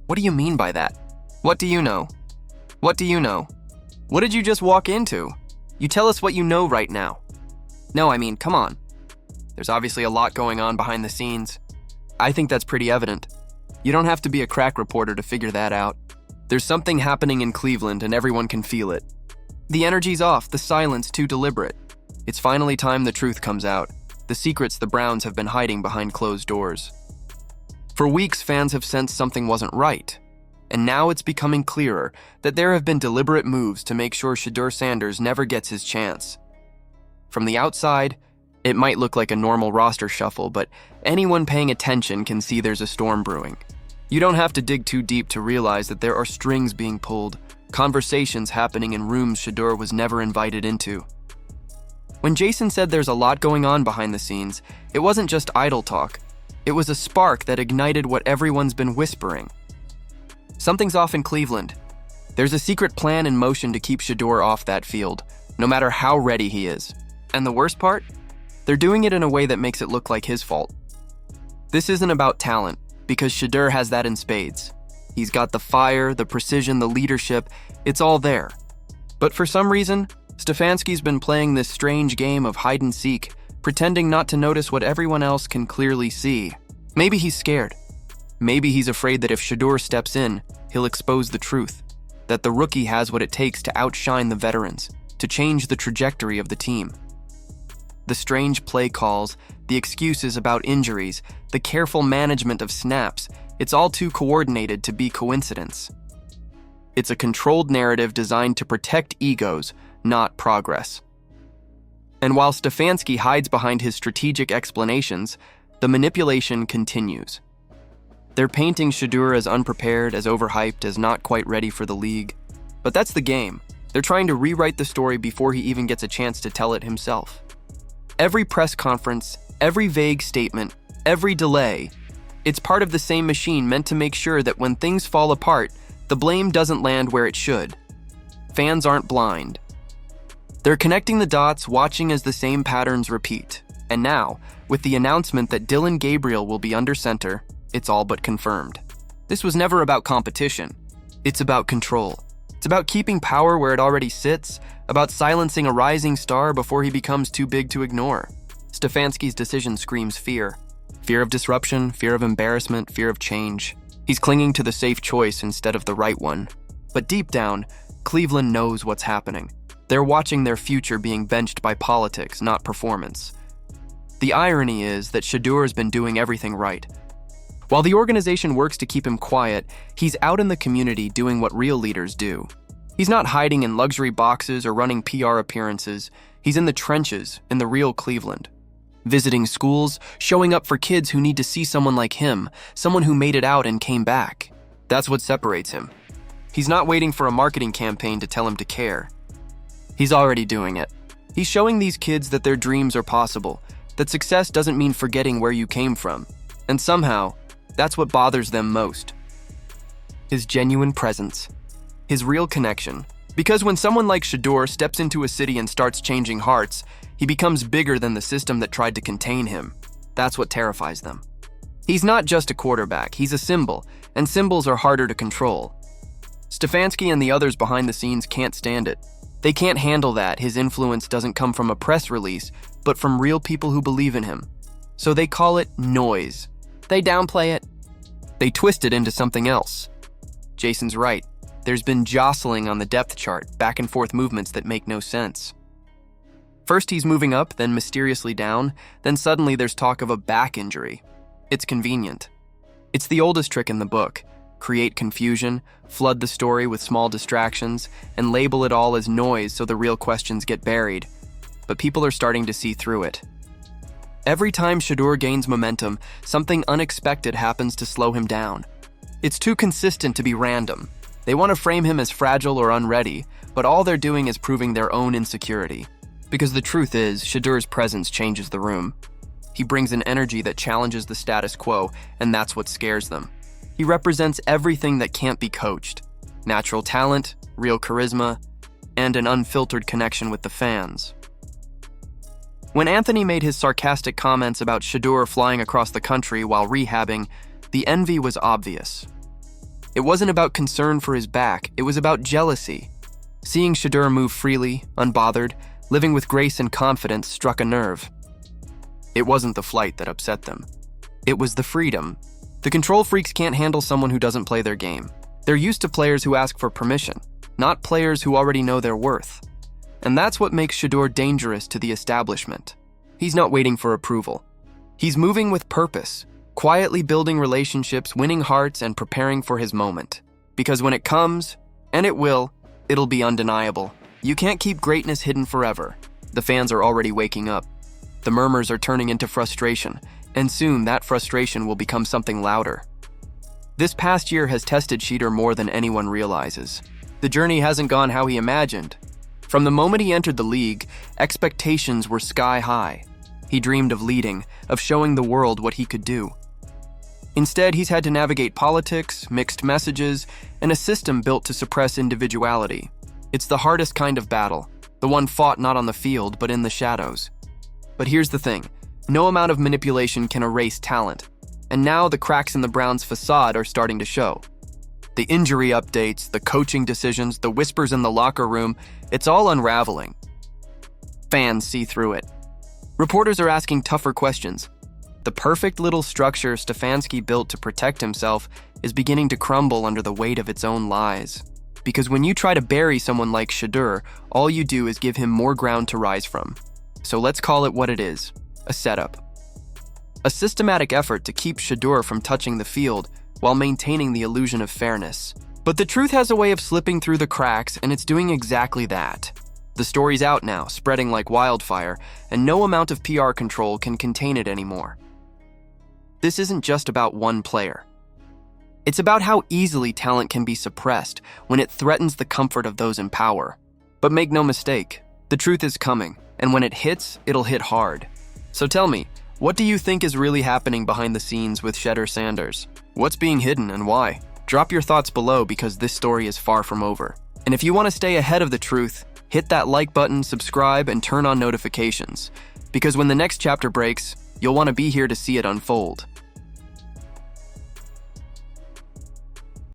What do you mean by that? What do you know? What do you know? What did you just walk into? You tell us what you know right now. No, I mean, come on. There's obviously a lot going on behind the scenes. I think that's pretty evident. You don't have to be a crack reporter to figure that out. There's something happening in Cleveland and everyone can feel it. The energy's off, the silence too deliberate. It's finally time the truth comes out. The secrets the Browns have been hiding behind closed doors. For weeks, fans have sensed something wasn't right. And now it's becoming clearer that there have been deliberate moves to make sure Shedeur Sanders never gets his chance. From the outside, it might look like a normal roster shuffle, but anyone paying attention can see there's a storm brewing. You don't have to dig too deep to realize that there are strings being pulled, conversations happening in rooms Shedeur was never invited into. When Jason said there's a lot going on behind the scenes, it wasn't just idle talk. It was a spark that ignited what everyone's been whispering. Something's off in Cleveland. There's a secret plan in motion to keep Shedeur off that field, no matter how ready he is. And the worst part? They're doing it in a way that makes it look like his fault. This isn't about talent, because Shedeur has that in spades. He's got the fire, the precision, the leadership, it's all there. But for some reason, Stefanski's been playing this strange game of hide and seek, pretending not to notice what everyone else can clearly see. Maybe he's scared. Maybe he's afraid that if Shedeur steps in, he'll expose the truth, that the rookie has what it takes to outshine the veterans, to change the trajectory of the team. The strange play calls, the excuses about injuries, the careful management of snaps, it's all too coordinated to be coincidence. It's a controlled narrative designed to protect egos, not progress. And while Stefanski hides behind his strategic explanations, the manipulation continues. They're painting Shedeur as unprepared, as overhyped, as not quite ready for the league. But that's the game. They're trying to rewrite the story before he even gets a chance to tell it himself. Every press conference, every vague statement, every delay, it's part of the same machine meant to make sure that when things fall apart, the blame doesn't land where it should. Fans aren't blind. They're connecting the dots, watching as the same patterns repeat. And now, with the announcement that Dillon Gabriel will be under center, it's all but confirmed. This was never about competition. It's about control. It's about keeping power where it already sits, about silencing a rising star before he becomes too big to ignore. Stefanski's decision screams fear. Fear of disruption, fear of embarrassment, fear of change. He's clinging to the safe choice instead of the right one. But deep down, Cleveland knows what's happening. They're watching their future being benched by politics, not performance. The irony is that Shedeur's been doing everything right. While the organization works to keep him quiet, he's out in the community doing what real leaders do. He's not hiding in luxury boxes or running PR appearances. He's in the trenches, in the real Cleveland. Visiting schools, showing up for kids who need to see someone like him, someone who made it out and came back. That's what separates him. He's not waiting for a marketing campaign to tell him to care. He's already doing it. He's showing these kids that their dreams are possible, that success doesn't mean forgetting where you came from. And somehow, that's what bothers them most. His genuine presence. His real connection. Because when someone like Shedeur steps into a city and starts changing hearts, he becomes bigger than the system that tried to contain him. That's what terrifies them. He's not just a quarterback, he's a symbol, and symbols are harder to control. Stefanski and the others behind the scenes can't stand it. They can't handle that his influence doesn't come from a press release, but from real people who believe in him. So they call it noise. They downplay it. They twist it into something else. Jason's right. There's been jostling on the depth chart, back and forth movements that make no sense. First he's moving up, then mysteriously down, then suddenly there's talk of a back injury. It's convenient. It's the oldest trick in the book. Create confusion, flood the story with small distractions, and label it all as noise so the real questions get buried. But people are starting to see through it. Every time Shedeur gains momentum, something unexpected happens to slow him down. It's too consistent to be random. They want to frame him as fragile or unready, but all they're doing is proving their own insecurity. Because the truth is, Shedeur's presence changes the room. He brings an energy that challenges the status quo, and that's what scares them. He represents everything that can't be coached. Natural talent, real charisma, and an unfiltered connection with the fans. When Anthony made his sarcastic comments about Shedeur flying across the country while rehabbing, the envy was obvious. It wasn't about concern for his back, it was about jealousy. Seeing Shedeur move freely, unbothered, living with grace and confidence struck a nerve. It wasn't the flight that upset them. It was the freedom. The control freaks can't handle someone who doesn't play their game. They're used to players who ask for permission, not players who already know their worth. And that's what makes Shedeur dangerous to the establishment. He's not waiting for approval. He's moving with purpose, quietly building relationships, winning hearts, and preparing for his moment. Because when it comes, and it will, it'll be undeniable. You can't keep greatness hidden forever. The fans are already waking up. The murmurs are turning into frustration, and soon that frustration will become something louder. This past year has tested Shedeur more than anyone realizes. The journey hasn't gone how he imagined. From the moment he entered the league, expectations were sky high. He dreamed of leading, of showing the world what he could do. Instead, he's had to navigate politics, mixed messages, and a system built to suppress individuality. It's the hardest kind of battle, the one fought not on the field, but in the shadows. But here's the thing, no amount of manipulation can erase talent. And now the cracks in the Browns' facade are starting to show. The injury updates, the coaching decisions, the whispers in the locker room, it's all unraveling. Fans see through it. Reporters are asking tougher questions. The perfect little structure Stefanski built to protect himself is beginning to crumble under the weight of its own lies. Because when you try to bury someone like Shedeur, all you do is give him more ground to rise from. So let's call it what it is, a setup. A systematic effort to keep Shedeur from touching the field while maintaining the illusion of fairness. But the truth has a way of slipping through the cracks, and it's doing exactly that. The story's out now, spreading like wildfire, and no amount of PR control can contain it anymore. This isn't just about one player. It's about how easily talent can be suppressed when it threatens the comfort of those in power. But make no mistake, the truth is coming, and when it hits, it'll hit hard. So tell me, what do you think is really happening behind the scenes with Shedeur Sanders? What's being hidden and why? Drop your thoughts below because this story is far from over. And if you want to stay ahead of the truth, hit that like button, subscribe, and turn on notifications. Because when the next chapter breaks, you'll want to be here to see it unfold.